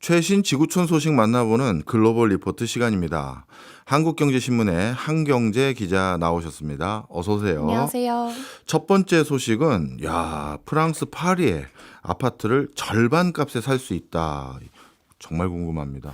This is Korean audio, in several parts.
최신 지구촌 소식 만나보는 글로벌 리포트 시간입니다. 한국경제신문의 한경제 기자 나오셨습니다. 어서 오세요. 안녕하세요. 첫 번째 소식은 프랑스 파리에 아파트를 절반 값에 살 수 있다. 정말 궁금합니다.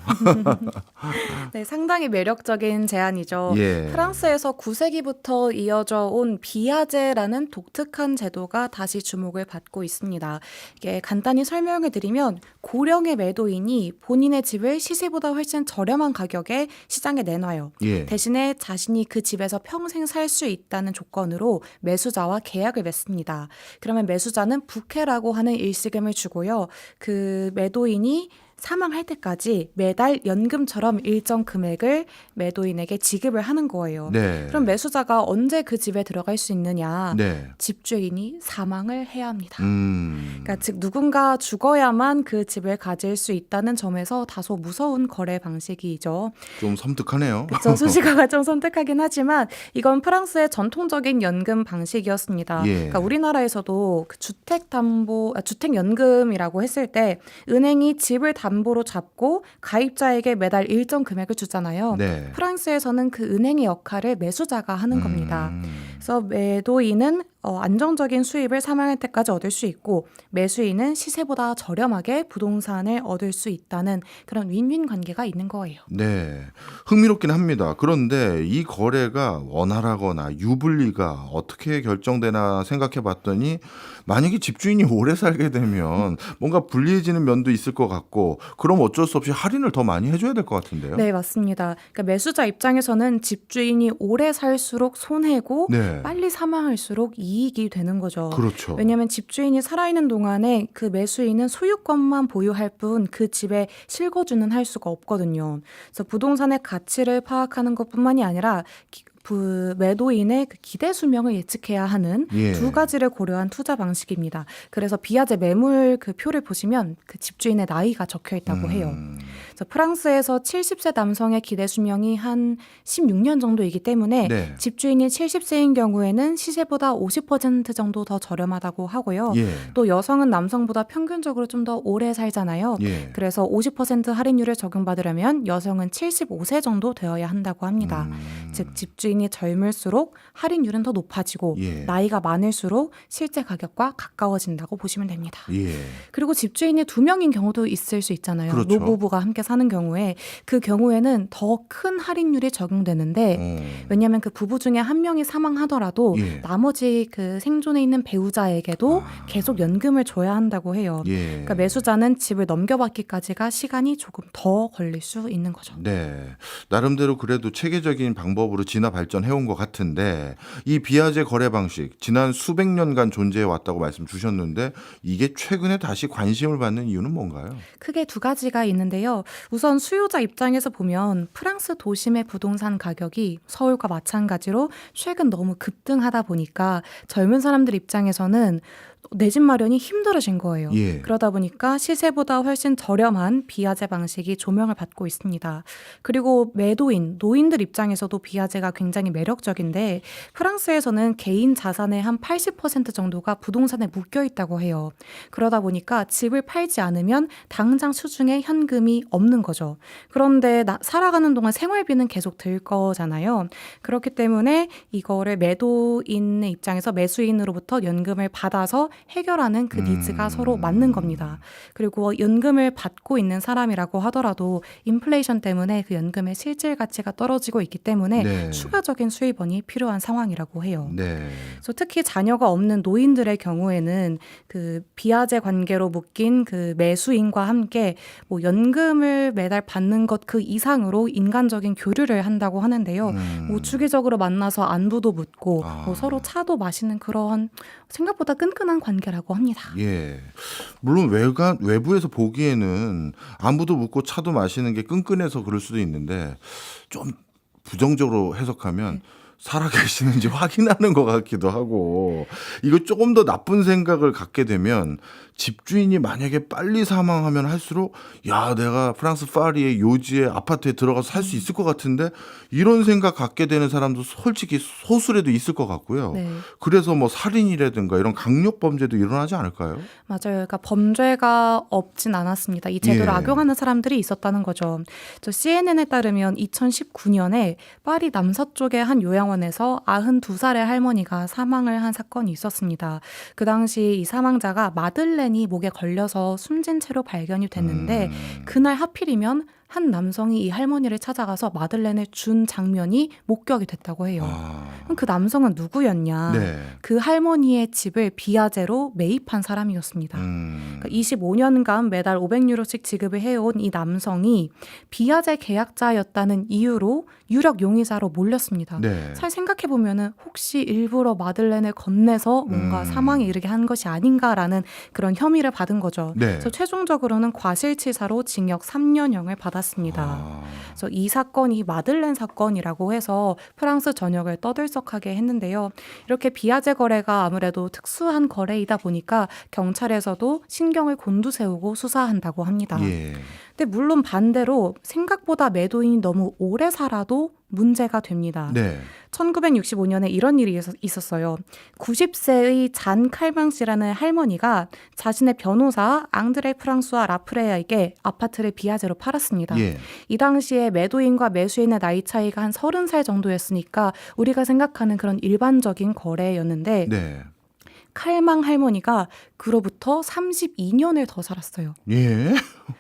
네, 상당히 매력적인 제안이죠. 예. 프랑스에서 9세기부터 이어져 온 비아제라는 독특한 제도가 다시 주목을 받고 있습니다. 이게 간단히 설명을 드리면 고령의 매도인이 본인의 집을 시세보다 훨씬 저렴한 가격에 시장에 내놔요. 예. 대신에 자신이 그 집에서 평생 살 수 있다는 조건으로 매수자와 계약을 맺습니다. 그러면 매수자는 부케라고 하는 일시금을 주고요. 그 매도인이 사망할 때까지 매달 연금처럼 일정 금액을 매도인에게 지급을 하는 거예요. 네. 그럼 매수자가 언제 그 집에 들어갈 수 있느냐? 네. 집주인이 사망을 해야 합니다. 그러니까 즉 누군가 죽어야만 그 집을 가질 수 있다는 점에서 다소 무서운 거래 방식이죠. 좀 섬뜩하네요. 그렇죠. 수식어가 좀 선택하긴 하지만 이건 프랑스의 전통적인 연금 방식이었습니다. 예. 그러니까 우리나라에서도 그 주택연금이라고 했을 때 은행이 집을 담보로 잡고 가입자에게 매달 일정 금액을 주잖아요. 네. 프랑스에서는 그 은행의 역할을 매수자가 하는 겁니다. 그래서 매도인은 안정적인 수입을 사망할 때까지 얻을 수 있고 매수인은 시세보다 저렴하게 부동산을 얻을 수 있다는 그런 윈윈 관계가 있는 거예요. 네, 흥미롭긴 합니다. 그런데 이 거래가 원활하거나 유불리가 어떻게 결정되나 생각해 봤더니 만약에 집주인이 오래 살게 되면 뭔가 불리해지는 면도 있을 것 같고 그럼 어쩔 수 없이 할인을 더 많이 해줘야 될 것 같은데요. 네, 맞습니다. 그러니까 매수자 입장에서는 집주인이 오래 살수록 손해고 네. 빨리 사망할수록 이익이 되는 거죠. 그렇죠. 왜냐하면 집주인이 살아있는 동안에 그 매수인은 소유권만 보유할 뿐 그 집에 실거주는 할 수가 없거든요. 그래서 부동산의 가치를 파악하는 것뿐만이 아니라 매도인의 그 기대 수명을 예측해야 하는 예. 두 가지를 고려한 투자 방식입니다. 그래서 비아제 매물 그 표를 보시면 그 집주인의 나이가 적혀 있다고 해요. 그래서 프랑스에서 70세 남성의 기대 수명이 한 16년 정도이기 때문에 네. 집주인이 70세인 경우에는 시세보다 50% 정도 더 저렴하다고 하고요. 예. 또 여성은 남성보다 평균적으로 좀 더 오래 살잖아요. 예. 그래서 50% 할인율을 적용받으려면 여성은 75세 정도 되어야 한다고 합니다. 즉 집주인이 젊을수록 할인율은 더 높아지고 예. 나이가 많을수록 실제 가격과 가까워진다고 보시면 됩니다. 예. 그리고 집주인이 2명인 경우도 있을 수 있잖아요. 그렇죠. 노부부가 함께 사는 경우에 그 경우에는 더 큰 할인율이 적용되는데 왜냐하면 그 부부 중에 한 명이 사망하더라도 예. 나머지 그 생존에 있는 배우자에게도 계속 연금을 줘야 한다고 해요. 예. 그러니까 매수자는 집을 넘겨받기까지가 시간이 조금 더 걸릴 수 있는 거죠. 네, 나름대로 그래도 체계적인 방법으로 진화 발전해온 것 같은데 이 비아제 거래 방식 지난 수백 년간 존재해 왔다고 말씀 주셨는데 이게 최근에 다시 관심을 받는 이유는 뭔가요? 크게 두 가지가 있는데요. 우선 수요자 입장에서 보면 프랑스 도심의 부동산 가격이 서울과 마찬가지로 최근 너무 급등하다 보니까 젊은 사람들 입장에서는 내 집 마련이 힘들어진 거예요. 예. 그러다 보니까 시세보다 훨씬 저렴한 비아제 방식이 조명을 받고 있습니다. 그리고 노인들 입장에서도 비아제가 굉장히 매력적인데 프랑스에서는 개인 자산의 한 80% 정도가 부동산에 묶여 있다고 해요. 그러다 보니까 집을 팔지 않으면 당장 수중에 현금이 없는 거죠. 그런데 살아가는 동안 생활비는 계속 들 거잖아요. 그렇기 때문에 이거를 매도인의 입장에서 매수인으로부터 연금을 받아서 해결하는 그 니즈가 서로 맞는 겁니다. 그리고 연금을 받고 있는 사람이라고 하더라도 인플레이션 때문에 그 연금의 실질 가치가 떨어지고 있기 때문에 네. 추가적인 수입원이 필요한 상황이라고 해요. 네. 그래서 특히 자녀가 없는 노인들의 경우에는 그 비아제 관계로 묶인 그 매수인과 함께 뭐 연금을 매달 받는 것 그 이상으로 인간적인 교류를 한다고 하는데요. 뭐 주기적으로 만나서 안부도 묻고 뭐 서로 차도 마시는 그런 생각보다 끈끈한 관계라고 합니다. 예. 물론 외부에서 보기에는 안부도 묻고 차도 마시는 게 끈끈해서 그럴 수도 있는데 좀 부정적으로 해석하면 살아계시는지 확인하는 것 같기도 하고 이거 조금 더 나쁜 생각을 갖게 되면 집주인이 만약에 빨리 사망하면 할수록 야 내가 프랑스 파리의 요지의 아파트에 들어가서 살 수 있을 것 같은데 이런 생각 갖게 되는 사람도 솔직히 소수라도 있을 것 같고요. 네. 그래서 뭐 살인이라든가 이런 강력 범죄도 일어나지 않을까요? 맞아요. 그러니까 범죄가 없진 않았습니다. 이 제도를 예. 악용하는 사람들이 있었다는 거죠. 저 CNN에 따르면 2019년에 파리 남서쪽의 한 요양원에서 92살의 할머니가 사망을 한 사건이 있었습니다. 그 당시 이 사망자가 마들렌이 목에 걸려서 숨진 채로 발견이 됐는데 그날 하필이면 한 남성이 이 할머니를 찾아가서 마들렌을 준 장면이 목격이 됐다고 해요. 그럼 그 남성은 누구였냐? 네. 그 할머니의 집을 비아제로 매입한 사람이었습니다. 그러니까 25년간 매달 500유로씩 지급을 해온 이 남성이 비아제 계약자였다는 이유로 유력 용의자로 몰렸습니다. 네. 잘 생각해보면은 혹시 일부러 마들렌을 건네서 뭔가 사망에 이르게 한 것이 아닌가라는 그런 혐의를 받은 거죠. 네. 그래서 최종적으로는 과실치사로 징역 3년형을 받았습니다. 그래서 이 사건이 마들렌 사건이라고 해서 프랑스 전역을 떠들썩하게 했는데요. 이렇게 비아제 거래가 아무래도 특수한 거래이다 보니까 경찰에서도 신경을 곤두세우고 수사한다고 합니다. 예. 근데 물론 반대로 생각보다 매도인이 너무 오래 살아도 문제가 됩니다. 네. 1965년에 이런 일이 있었어요. 90세의 잔 칼방 씨라는 할머니가 자신의 변호사 앙드레 프랑수아 라프레야에게 아파트를 비아제로 팔았습니다. 예. 이 당시에 매도인과 매수인의 나이 차이가 한 30살 정도였으니까 우리가 생각하는 그런 일반적인 거래였는데 네. 칼망 할머니가 그로부터 32년을 더 살았어요. 예.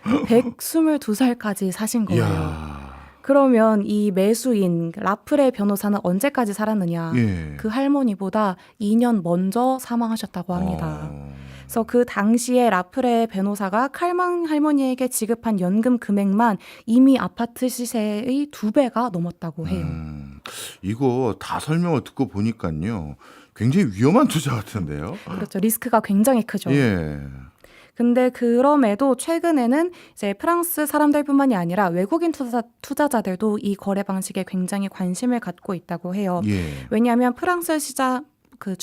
122살까지 사신 거예요. 이야. 그러면 이 매수인 라프레 변호사는 언제까지 살았느냐? 예. 그 할머니보다 2년 먼저 사망하셨다고 합니다. 그래서 그 당시에 라프레 변호사가 칼망 할머니에게 지급한 연금 금액만 이미 아파트 시세의 2배가 넘었다고 해요. 이거 다 설명을 듣고 보니까요. 굉장히 위험한 투자 같은데요. 그렇죠. 리스크가 굉장히 크죠. 예. 근데 그럼에도 최근에는 이제 프랑스 사람들뿐만이 아니라 외국인 투자자들도 이 거래 방식에 굉장히 관심을 갖고 있다고 해요. 예. 왜냐하면 프랑스 시장 그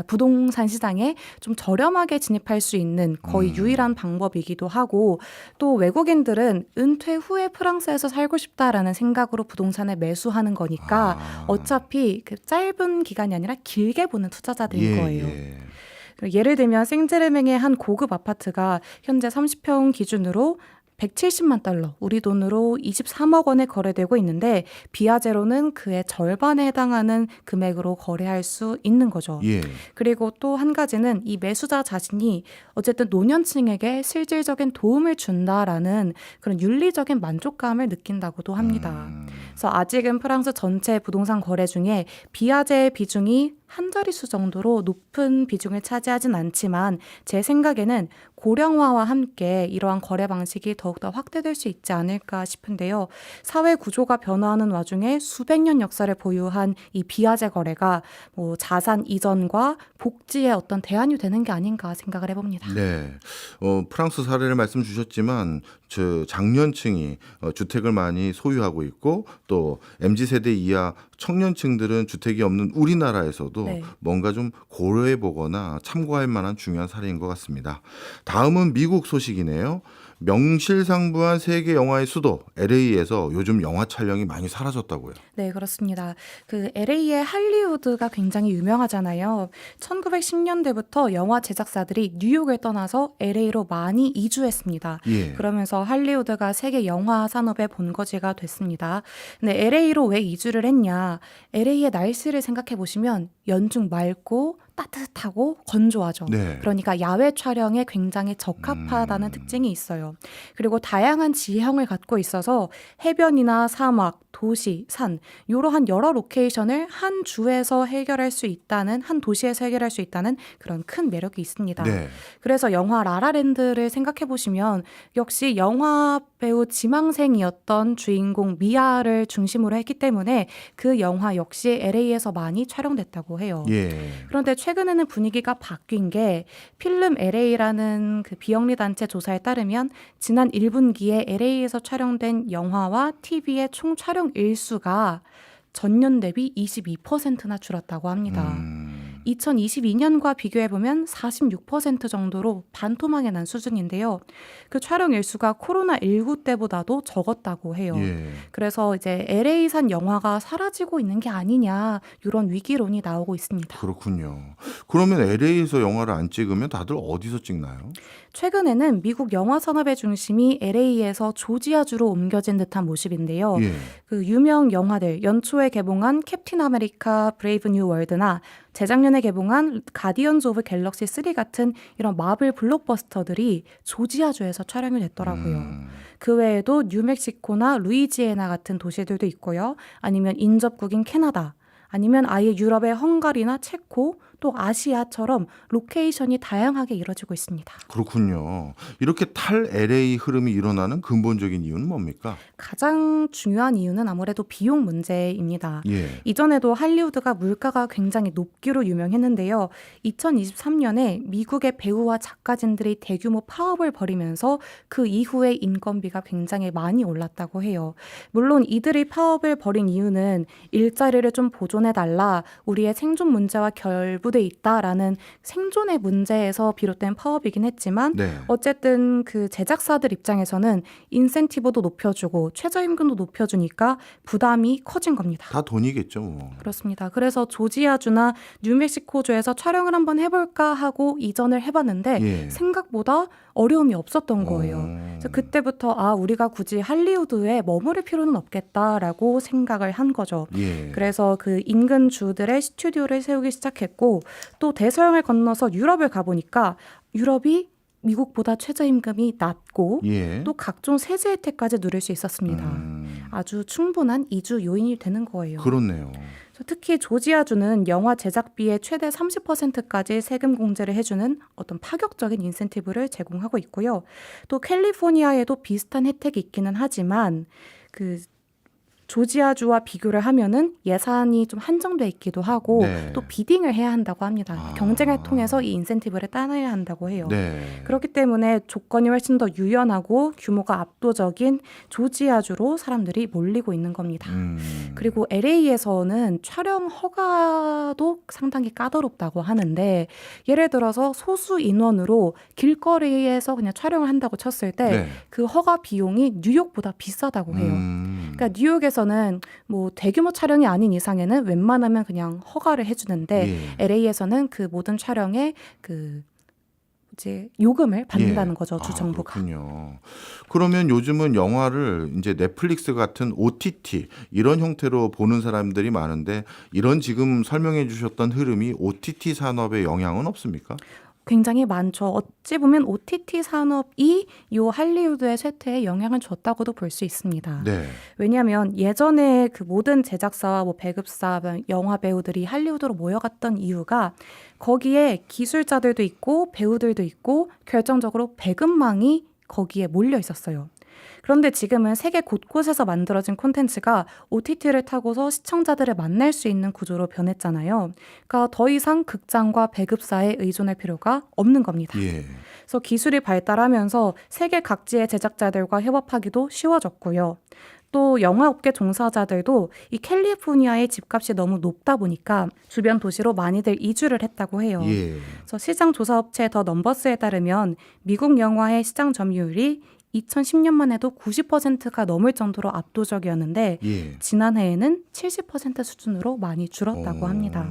부동산 시장에 좀 저렴하게 진입할 수 있는 거의 유일한 방법이기도 하고 또 외국인들은 은퇴 후에 프랑스에서 살고 싶다라는 생각으로 부동산을 매수하는 거니까 어차피 그 짧은 기간이 아니라 길게 보는 투자자들인 거예요. 예를 들면 생제르맹의 한 고급 아파트가 현재 30평 기준으로 170만 달러, 우리 돈으로 23억 원에 거래되고 있는데 비아제로는 그의 절반에 해당하는 금액으로 거래할 수 있는 거죠. 예. 그리고 또 한 가지는 이 매수자 자신이 어쨌든 노년층에게 실질적인 도움을 준다라는 그런 윤리적인 만족감을 느낀다고도 합니다. 그래서 아직은 프랑스 전체 부동산 거래 중에 비아제의 비중이 한 자릿수 정도로 높은 비중을 차지하진 않지만 제 생각에는 고령화와 함께 이러한 거래 방식이 더욱더 확대될 수 있지 않을까 싶은데요. 사회 구조가 변화하는 와중에 수백 년 역사를 보유한 이 비아제 거래가 뭐 자산 이전과 복지의 어떤 대안이 되는 게 아닌가 생각을 해봅니다. 네. 프랑스 사례를 말씀 주셨지만 저 장년층이 주택을 많이 소유하고 있고 또 MZ세대 이하 청년층들은 주택이 없는 우리나라에서도 네. 뭔가 좀 고려해 보거나 참고할 만한 중요한 사례인 것 같습니다. 다음은 미국 소식이네요. 명실상부한 세계 영화의 수도 LA에서 요즘 영화 촬영이 많이 사라졌다고요. 네, 그렇습니다. 그 LA의 할리우드가 굉장히 유명하잖아요. 1910년대부터 영화 제작사들이 뉴욕을 떠나서 LA로 많이 이주했습니다. 예. 그러면서 할리우드가 세계 영화 산업의 본거지가 됐습니다. 근데 LA로 왜 이주를 했냐? LA의 날씨를 생각해 보시면 연중 맑고 따뜻하고 건조하죠. 네. 그러니까 야외 촬영에 굉장히 적합하다는 특징이 있어요. 그리고 다양한 지형을 갖고 있어서 해변이나 사막, 도시, 산 이러한 여러 로케이션을 한 주에서 해결할 수 있다는 한 도시에서 해결할 수 있다는 그런 큰 매력이 있습니다. 네. 그래서 영화 라라랜드를 생각해 보시면 역시 영화 배우 지망생이었던 주인공 미아를 중심으로 했기 때문에 그 영화 역시 LA에서 많이 촬영됐다고 해요. 예. 그런데 최근에는 분위기가 바뀐 게 필름 LA라는 그 비영리 단체 조사에 따르면 지난 1분기에 LA에서 촬영된 영화와 TV의 총 촬영 일수가 전년 대비 22%나 줄었다고 합니다. 음. 2022년과 비교해보면 46% 정도로 반토막이 난 수준인데요. 그 촬영 일수가 코로나19 때보다도 적었다고 해요. 예. 그래서 이제 LA산 영화가 사라지고 있는 게 아니냐 이런 위기론이 나오고 있습니다. 그렇군요. 그러면 LA에서 영화를 안 찍으면 다들 어디서 찍나요? 최근에는 미국 영화 산업의 중심이 LA에서 조지아주로 옮겨진 듯한 모습인데요. 예. 그 유명 영화들 연초에 개봉한 캡틴 아메리카 브레이브 뉴 월드나 재작년에 개봉한 가디언즈 오브 갤럭시 3 같은 이런 마블 블록버스터들이 조지아주에서 촬영이 됐더라고요. 그 외에도 뉴멕시코나 루이지애나 같은 도시들도 있고요. 아니면 인접국인 캐나다, 아니면 아예 유럽의 헝가리나 체코, 또 아시아처럼 로케이션이 다양하게 이뤄지고 있습니다. 그렇군요. 이렇게 탈 LA 흐름이 일어나는 근본적인 이유는 뭡니까? 가장 중요한 이유는 아무래도 비용 문제입니다. 예. 이전에도 할리우드가 물가가 굉장히 높기로 유명했는데요. 2023년에 미국의 배우와 작가진들이 대규모 파업을 벌이면서 그 이후에 인건비가 굉장히 많이 올랐다고 해요. 물론 이들이 파업을 벌인 이유는 일자리를 좀 보존해달라, 우리의 생존 문제와 결부돼 있다라는 생존의 문제에서 비롯된 파업이긴 했지만 네. 어쨌든 그 제작사들 입장에서는 인센티브도 높여주고 최저임금도 높여주니까 부담이 커진 겁니다. 다 돈이겠죠. 뭐. 그렇습니다. 그래서 조지아주나 뉴멕시코주에서 촬영을 한번 해볼까 하고 이전을 해봤는데 예. 생각보다 어려움이 없었던 거예요. 그래서 그때부터 우리가 굳이 할리우드에 머무를 필요는 없겠다라고 생각을 한 거죠. 예. 그래서 그 인근 주들의 스튜디오를 세우기 시작했고 또 대서양을 건너서 유럽을 가보니까 유럽이 미국보다 최저임금이 낮고 예. 또 각종 세제 혜택까지 누릴 수 있었습니다. 아주 충분한 이주 요인이 되는 거예요. 그렇네요. 특히 조지아주는 영화 제작비의 최대 30%까지 세금 공제를 해주는 어떤 파격적인 인센티브를 제공하고 있고요. 또 캘리포니아에도 비슷한 혜택이 있기는 하지만 그 조지아주와 비교를 하면은 예산이 좀 한정돼 있기도 하고 네. 또 비딩을 해야 한다고 합니다. 경쟁을 통해서 이 인센티브를 따내야 한다고 해요. 네. 그렇기 때문에 조건이 훨씬 더 유연하고 규모가 압도적인 조지아주로 사람들이 몰리고 있는 겁니다. 그리고 LA에서는 촬영 허가도 상당히 까다롭다고 하는데 예를 들어서 소수 인원으로 길거리에서 그냥 촬영을 한다고 쳤을 때 그 네. 허가 비용이 뉴욕보다 비싸다고 해요. 그러니까 뉴욕에서는 뭐 대규모 촬영이 아닌 이상에는 웬만하면 그냥 허가를 해주는데 예. LA에서는 그 모든 촬영에 그 이제 요금을 받는다는 예. 거죠, 주 정부가. 그렇군요. 그러면 요즘은 영화를 이제 넷플릭스 같은 OTT 이런 형태로 보는 사람들이 많은데 이런 지금 설명해 주셨던 흐름이 OTT 산업에 영향은 없습니까? 굉장히 많죠. 어찌 보면 OTT 산업이 이 할리우드의 쇠퇴에 영향을 줬다고도 볼 수 있습니다. 네. 왜냐하면 예전에 그 모든 제작사와 뭐 배급사, 영화 배우들이 할리우드로 모여갔던 이유가 거기에 기술자들도 있고 배우들도 있고 결정적으로 배급망이 거기에 몰려 있었어요. 그런데 지금은 세계 곳곳에서 만들어진 콘텐츠가 OTT를 타고서 시청자들을 만날 수 있는 구조로 변했잖아요. 그러니까 더 이상 극장과 배급사에 의존할 필요가 없는 겁니다. 예. 그래서 기술이 발달하면서 세계 각지의 제작자들과 협업하기도 쉬워졌고요. 또 영화업계 종사자들도 이 캘리포니아의 집값이 너무 높다 보니까 주변 도시로 많이들 이주를 했다고 해요. 예. 그래서 시장 조사 업체 더 넘버스에 따르면 미국 영화의 시장 점유율이 2010년만 해도 90%가 넘을 정도로 압도적이었는데 예. 지난해에는 70% 수준으로 많이 줄었다고 합니다.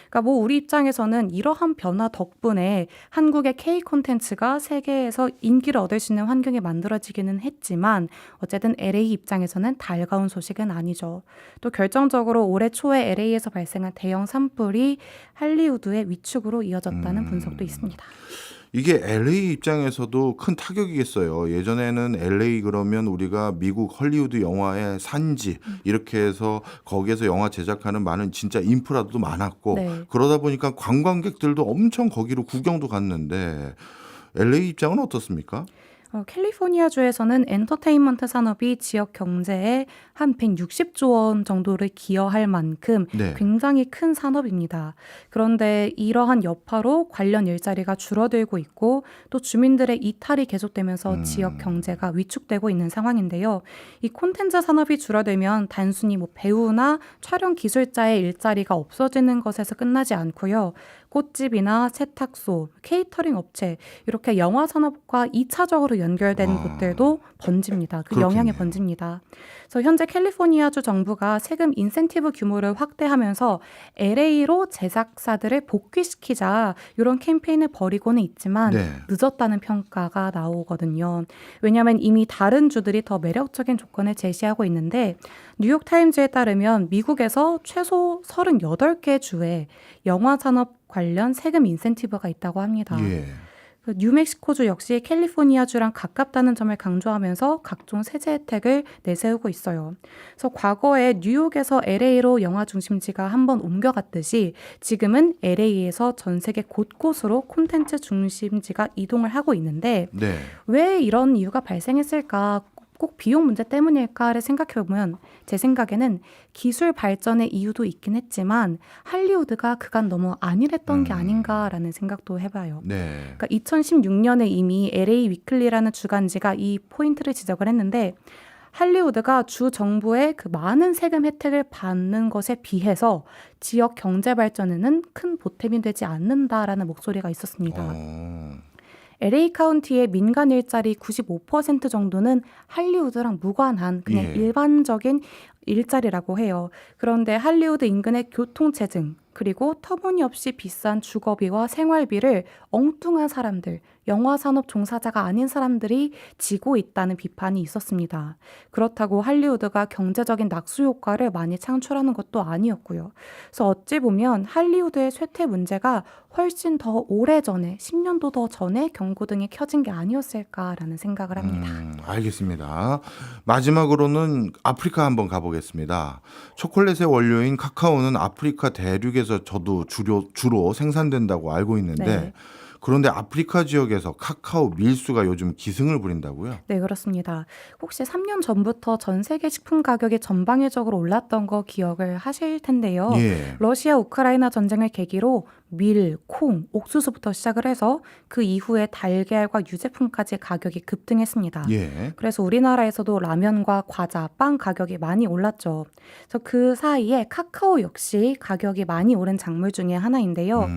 그러니까 뭐 우리 입장에서는 이러한 변화 덕분에 한국의 K 콘텐츠가 세계에서 인기를 얻을 수 있는 환경이 만들어지기는 했지만 어쨌든 LA 입장에서는 달가운 소식은 아니죠. 또 결정적으로 올해 초에 LA에서 발생한 대형 산불이 할리우드의 위축으로 이어졌다는 분석도 있습니다. 이게 LA 입장에서도 큰 타격이겠어요. 예전에는 LA 그러면 우리가 미국 헐리우드 영화의 산지 이렇게 해서 거기에서 영화 제작하는 많은 진짜 인프라도 많았고 네. 그러다 보니까 관광객들도 엄청 거기로 구경도 갔는데 LA 입장은 어떻습니까? 캘리포니아주에서는 엔터테인먼트 산업이 지역 경제에 한 160조 원 정도를 기여할 만큼 네. 굉장히 큰 산업입니다. 그런데 이러한 여파로 관련 일자리가 줄어들고 있고 또 주민들의 이탈이 계속되면서 지역 경제가 위축되고 있는 상황인데요. 이 콘텐츠 산업이 줄어들면 단순히 뭐 배우나 촬영 기술자의 일자리가 없어지는 것에서 끝나지 않고요. 꽃집이나 세탁소, 케이터링 업체 이렇게 영화 산업과 2차적으로 연결된 곳들도 번집니다. 그 영향이 그렇겠네요. 번집니다. 그래서 현재 캘리포니아주 정부가 세금 인센티브 규모를 확대하면서 LA로 제작사들을 복귀시키자 이런 캠페인을 벌이고는 있지만 네. 늦었다는 평가가 나오거든요. 왜냐하면 이미 다른 주들이 더 매력적인 조건을 제시하고 있는데 뉴욕타임즈에 따르면 미국에서 최소 38개 주에 영화 산업 관련 세금 인센티브가 있다고 합니다. 예. 그 뉴멕시코주 역시 캘리포니아주랑 가깝다는 점을 강조하면서 각종 세제 혜택을 내세우고 있어요. 그래서 과거에 뉴욕에서 LA로 영화 중심지가 한번 옮겨갔듯이 지금은 LA에서 전 세계 곳곳으로 콘텐츠 중심지가 이동을 하고 있는데 네. 왜 이런 이유가 발생했을까? 꼭 비용 문제 때문일까를 생각해보면 제 생각에는 기술 발전의 이유도 있긴 했지만 할리우드가 그간 너무 안일했던 게 아닌가라는 생각도 해봐요. 네. 그러니까 2016년에 이미 LA 위클리라는 주간지가 이 포인트를 지적을 했는데 할리우드가 주 정부의 그 많은 세금 혜택을 받는 것에 비해서 지역 경제 발전에는 큰 보탬이 되지 않는다라는 목소리가 있었습니다. LA 카운티의 민간 일자리 95% 정도는 할리우드랑 무관한 그냥 예. 일반적인 일자리라고 해요. 그런데 할리우드 인근의 교통체증 그리고 터무니없이 비싼 주거비와 생활비를 엉뚱한 사람들, 영화산업 종사자가 아닌 사람들이 지고 있다는 비판이 있었습니다. 그렇다고 할리우드가 경제적인 낙수 효과를 많이 창출하는 것도 아니었고요. 그래서 어찌 보면 할리우드의 쇠퇴 문제가 훨씬 더 오래전에 10년도 더 전에 경고등이 켜진 게 아니었을까라는 생각을 합니다. 알겠습니다. 마지막으로는 아프리카 한번 가보겠습니다. 초콜릿의 원료인 카카오는 아프리카 대륙에서 저도 주로 생산된다고 알고 있는데 네. 그런데 아프리카 지역에서 카카오 밀수가 요즘 기승을 부린다고요? 네, 그렇습니다. 혹시 3년 전부터 전 세계 식품 가격이 전방위적으로 올랐던 거 기억을 하실 텐데요. 예. 러시아 우크라이나 전쟁을 계기로 밀, 콩, 옥수수부터 시작을 해서 그 이후에 달걀과 유제품까지 가격이 급등했습니다. 예. 그래서 우리나라에서도 라면과 과자, 빵 가격이 많이 올랐죠. 그래서 그 사이에 카카오 역시 가격이 많이 오른 작물 중에 하나인데요.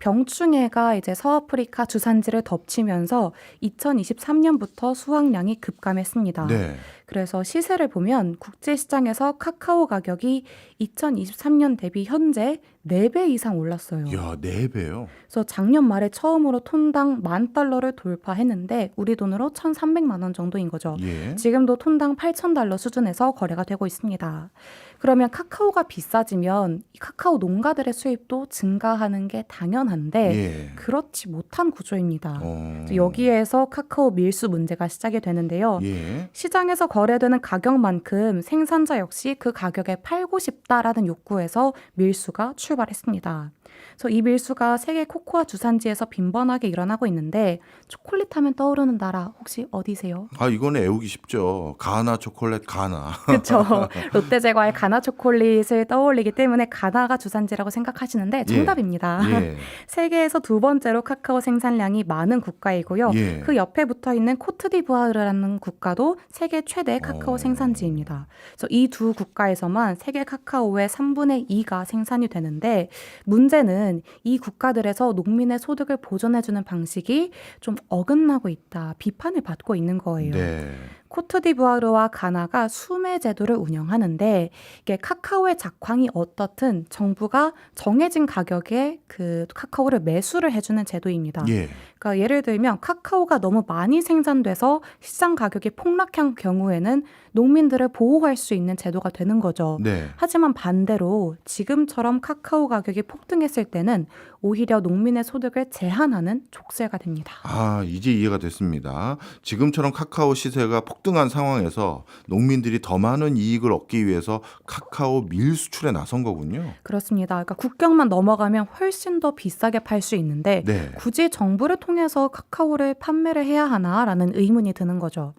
병충해가 이제 서아프리카 주산지를 덮치면서 2023년부터 수확량이 급감했습니다. 네. 그래서 시세를 보면 국제시장에서 카카오 가격이 2023년 대비 현재 4배 이상 올랐어요. 이야, 4배요? 그래서 작년 말에 처음으로 톤당 $10,000를 돌파했는데 우리 돈으로 1,300만 원 정도인 거죠. 예. 지금도 톤당 $8,000 수준에서 거래가 되고 있습니다. 그러면 카카오가 비싸지면 이 카카오 농가들의 수입도 증가하는 게 당연한데 예. 그렇지 못한 구조입니다. 어. 그래서 여기에서 카카오 밀수 문제가 시작이 되는데요. 예. 시장에서 거래되는 가격만큼 생산자 역시 그 가격에 팔고 싶다라는 욕구에서 밀수가 출발했습니다. 그래서 이 밀수가 세계 코코아 주산지에서 빈번하게 일어나고 있는데 초콜릿 하면 떠오르는 나라 혹시 어디세요? 아, 이거는 애우기 쉽죠. 가나 초콜릿 가나. 그렇죠. 롯데제과의 가나 초콜릿을 떠올리기 때문에 가나가 주산지라고 생각하시는데 정답입니다. 예. 세계에서 두 번째로 카카오 생산량이 많은 국가이고요. 예. 그 옆에 붙어 있는 코트디부아르라는 국가도 세계 최대 카카오 어. 생산지입니다. 그래서 이 두 국가에서만 세계 카카오의 3분의 2가 생산이 되는데 문제는 이 국가들에서 농민의 소득을 보존해주는 방식이 좀 어긋나고 있다, 비판을 받고 있는 거예요. 네. 코트디부아르와 가나가 수매 제도를 운영하는데 이게 카카오의 작황이 어떻든 정부가 정해진 가격에 그 카카오를 매수를 해주는 제도입니다. 예. 그러니까 예를 들면 카카오가 너무 많이 생산돼서 시장 가격이 폭락한 경우에는 농민들을 보호할 수 있는 제도가 되는 거죠. 네. 하지만 반대로 지금처럼 카카오 가격이 폭등했을 때는 오히려 농민의 소득을 제한하는 족쇄가 됩니다. 아, 이제 이해가 됐습니다. 지금처럼 카카오 시세가 폭등한 상황에서 농민들이 더 많은 이익을 얻기 위해서 카카오 밀 수출에 나선 거군요. 그렇습니다. 그러니까 국경만 넘어가면 훨씬 더 비싸게 팔 수 있는데 네. 굳이 정부를 통해서 카카오를 판매를 해야 하나라는 의문이 드는 거죠.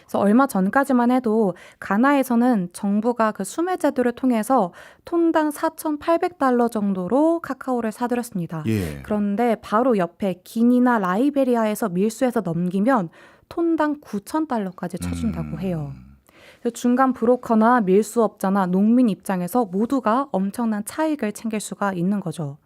그래서 얼마 전까지만 해도 가나에서는 정부가 그 수매 제도를 통해서 톤당 4,800달러 정도로 카카오를 사들였습니다. 예. 그런데 바로 옆에 기니나 라이베리아에서 밀수해서 넘기면 톤당 9,000달러까지 쳐준다고 해요. 그래서 중간 브로커나 밀수업자나 농민 입장에서 모두가 엄청난 차익을 챙길 수가 있는 거죠.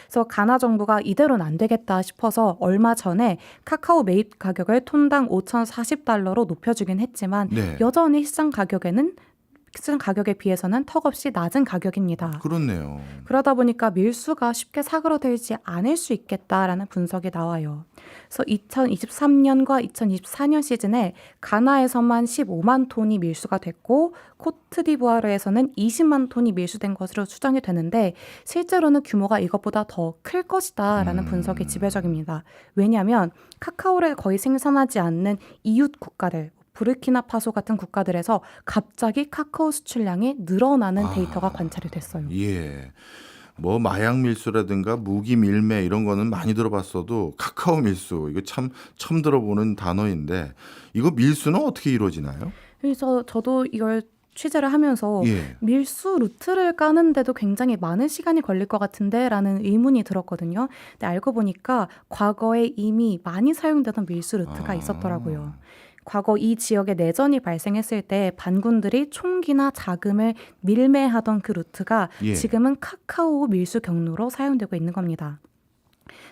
그래서 가나 정부가 이대로는 안 되겠다 싶어서 얼마 전에 카카오 매입 가격을 톤당 5,040달러로 높여주긴 했지만 네. 여전히 시장 가격에 비해서는 턱없이 낮은 가격입니다. 그렇네요. 그러다 보니까 밀수가 쉽게 사그러들지 않을 수 있겠다라는 분석이 나와요. 그래서 2023년과 2024년 시즌에 가나에서만 15만 톤이 밀수가 됐고 코트디부아르에서는 20만 톤이 밀수된 것으로 추정이 되는데 실제로는 규모가 이것보다 더 클 것이다라는 분석이 지배적입니다. 왜냐하면 카카오를 거의 생산하지 않는 이웃 국가들 부르키나파소 같은 국가들에서 갑자기 카카오 수출량이 늘어나는 데이터가 관찰이 됐어요. 예. 뭐 마약 밀수라든가 무기 밀매 이런 거는 많이 들어봤어도 카카오 밀수 이거 참 처음 들어보는 단어인데 이거 밀수는 어떻게 이루어지나요? 그래서 저도 이걸 취재를 하면서 예. 밀수 루트를 까는데도 굉장히 많은 시간이 걸릴 것 같은데 라는 의문이 들었거든요. 근데 알고 보니까 과거에 이미 많이 사용되던 밀수 루트가 있었더라고요. 과거 이 지역에 내전이 발생했을 때 반군들이 총기나 자금을 밀매하던 그 루트가 예. 지금은 카카오 밀수 경로로 사용되고 있는 겁니다.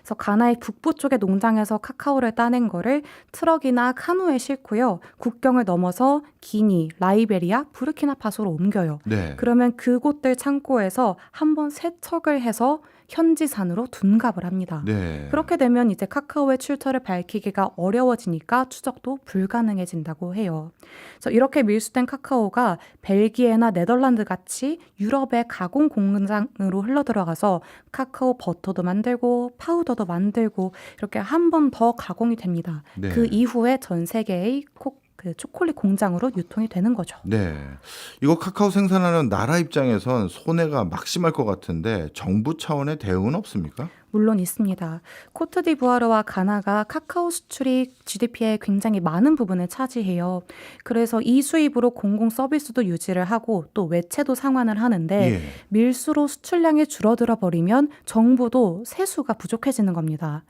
그래서 가나의 북부 쪽의 농장에서 카카오를 따낸 거를 트럭이나 카누에 싣고요. 국경을 넘어서 기니, 라이베리아, 부르키나파소로 옮겨요. 네. 그러면 그곳들 창고에서 한번 세척을 해서 현지산으로 둔갑을 합니다. 네. 그렇게 되면 이제 카카오의 출처를 밝히기가 어려워지니까 추적도 불가능해진다고 해요. 그래서 이렇게 밀수된 카카오가 벨기에나 네덜란드 같이 유럽의 가공 공장으로 흘러들어가서 카카오 버터도 만들고 파우더도 만들고 이렇게 한 번 더 가공이 됩니다. 네. 그 이후에 전 세계의 그 초콜릿 공장으로 유통이 되는 거죠. 네. 이거 카카오 생산하는 나라 입장에선 손해가 막심할 것 같은데 정부 차원의 대응은 없습니까? 물론 있습니다. 코트디부아르와 가나가 카카오 수출이 GDP의 굉장히 많은 부분을 차지해요. 그래서 이 수입으로 공공 서비스도 유지를 하고 또 외채도 상환을 하는데 예. 밀수로 수출량이 줄어들어 버리면 정부도 세수가 부족해지는 겁니다.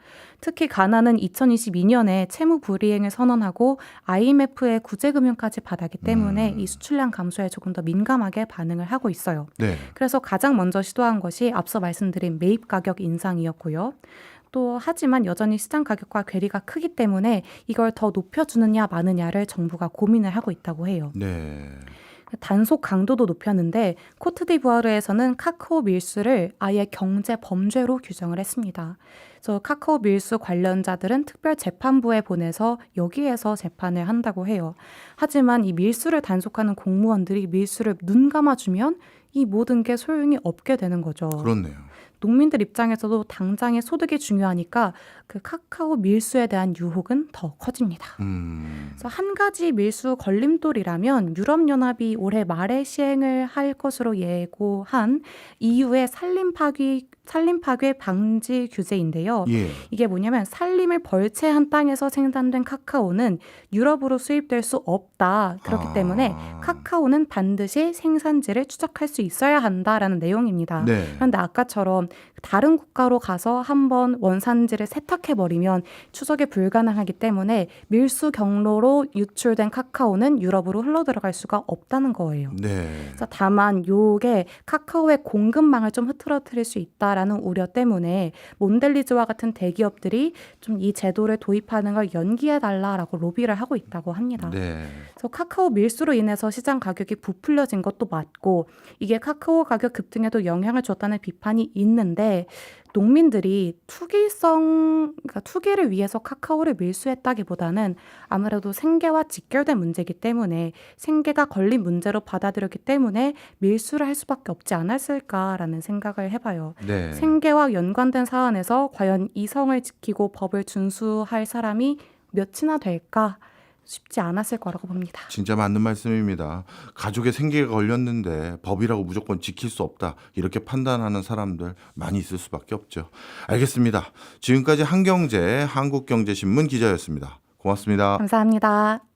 특히 가나는 2022년에 채무 불이행을 선언하고 IMF의 구제금융까지 받았기 때문에 이 수출량 감소에 조금 더 민감하게 반응을 하고 있어요. 네. 그래서 가장 먼저 시도한 것이 앞서 말씀드린 매입 가격 인상이었고요. 또 하지만 여전히 시장 가격과 괴리가 크기 때문에 이걸 더 높여주느냐 마느냐를 정부가 고민을 하고 있다고 해요. 네. 단속 강도도 높였는데 코트디부아르에서는 카카오 밀수를 아예 경제 범죄로 규정을 했습니다. 그래서 카카오 밀수 관련자들은 특별 재판부에 보내서 여기에서 재판을 한다고 해요. 하지만 이 밀수를 단속하는 공무원들이 밀수를 눈 감아주면 이 모든 게 소용이 없게 되는 거죠. 그렇네요. 농민들 입장에서도 당장의 소득이 중요하니까 그 카카오 밀수에 대한 유혹은 더 커집니다. 그래서 한 가지 밀수 걸림돌이라면 유럽연합이 올해 말에 시행을 할 것으로 예고한 EU의 산림 파괴 방지 규제인데요. 예. 이게 뭐냐면 산림을 벌채한 땅에서 생산된 카카오는 유럽으로 수입될 수 없다. 그렇기 때문에 카카오는 반드시 생산지를 추적할 수 있어야 한다라는 내용입니다. 네. 그런데 아까처럼 다른 국가로 가서 한번 원산지를 세탁해버리면 추적이 불가능하기 때문에 밀수 경로로 유출된 카카오는 유럽으로 흘러들어갈 수가 없다는 거예요. 네. 그래서 다만 요게 카카오의 공급망을 좀 흐트러뜨릴 수 있다라는 우려 때문에 몬델리즈와 같은 대기업들이 좀 이 제도를 도입하는 걸 연기해달라라고 로비를 하고 있다고 합니다. 네. 그래서 카카오 밀수로 인해서 시장 가격이 부풀려진 것도 맞고 이게 카카오 가격 급등에도 영향을 줬다는 비판이 있는데 농민들이 그러니까 투기를 위해서 카카오를 밀수했다기보다는 아무래도 생계와 직결된 문제이기 때문에 생계가 걸린 문제로 받아들였기 때문에 밀수를 할 수밖에 없지 않았을까라는 생각을 해봐요. 네. 생계와 연관된 사안에서 과연 이성을 지키고 법을 준수할 사람이 몇이나 될까? 쉽지 않았을 거라고 봅니다. 진짜 맞는 말씀입니다. 가족의 생계가 걸렸는데 법이라고 무조건 지킬 수 없다. 이렇게 판단하는 사람들 많이 있을 수밖에 없죠. 알겠습니다. 지금까지 한경제 한국경제신문 기자였습니다. 고맙습니다. 감사합니다.